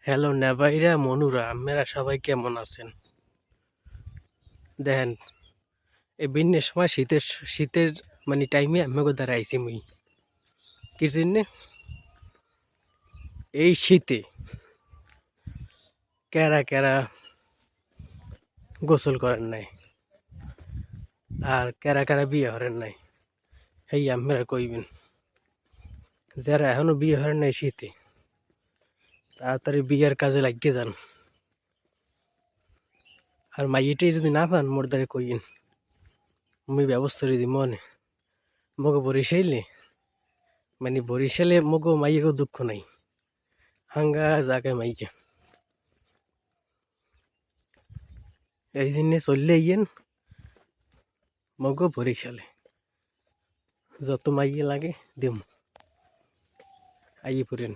Hello নেভাইরা মনুরা, আপনারা সবাই কেমন আছেন? দেখেন, এই বিভিন্ন সময় শীতের শীতের মানে টাইমে আমাকে দ্বারা আইছি মুই কি জন্যে এই শীতে কেরা কেরা গোসল করেন নাই আর কেরা কেরা বিয়ে হরেন নাই, এই আপনারা কইবেন। যারা এখনো বিয়ে হরেন নাই শীতে, তাড়াতাড়ি বিয়ের কাজে লাগিয়ে যান। আর মাইয়েটাই যদি না পান মোর দ্বারা কইন, আমি ব্যবস্থা করে দিই মনে। মগো বরিশাইলে মানে বরিশালে মগো মাইয়েগো দুঃখ নাই, হাঙ্গা জায়গায় মাইকে এই জন্যে চললে ইয়েন মগো বরিশালে যত মাইয়ে লাগে দেম আইয়ে পড়েন।